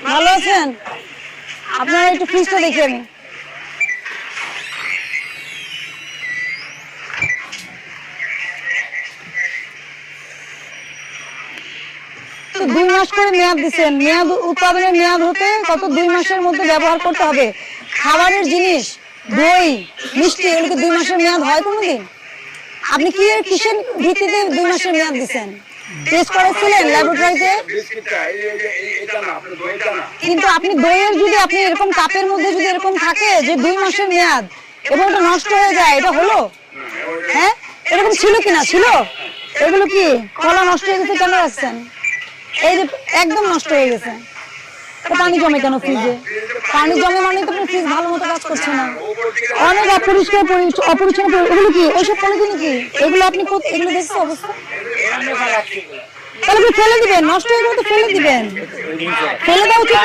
ভালো আছেন? আপনারা একটু ফ্রিজটা দেখি আমি। তো 2 মাস করে মেয়াদ দিচ্ছেন, মেয়াদ উৎপাদনের মেয়াদ হতে কত 2 মাসের মধ্যে ব্যবহার করতে হবে। খাবারের জিনিস, দই, মিষ্টি এগুলোকে 2 মাসের মেয়াদ হয় কোনোদিন? আপনি কি কিসের ভিত্তিতে 2 মাসের মেয়াদ দিচ্ছেন? টেস্ট করেছিলেন ল্যাবরেটরিতে? কিন্তু আপনি দইয়ের যদি আপনি এরকম কাপের মধ্যে যদি এরকম থাকে যে 2 মাসের মেয়াদ এবং এটা নষ্ট হয়ে যায়, এটা হলো? হ্যাঁ, এরকম ছিল কিনা? ছিল। এগুলো কি কলা নষ্ট হয়ে গেছে কেন রাখছেন? এই যে একদম নষ্ট হয়ে গেছে। পানি জমে কেন ফ্রিজে? পানি জমে মানে তো ফ্রিজ ভালো মতো কাজ করছে না। অনেক অপরিষ্কার অপরিচ্ছন্ন। এগুলো কি ওইসব পলিথিন কি? এগুলো আপনি এগুলো দেখছেন অবস্থা? তাহলে আপনি ফেলে দিবেন, নষ্ট হয়ে গেলে তো ফেলে দিবেন। ফেলে দেওয়া উচিত।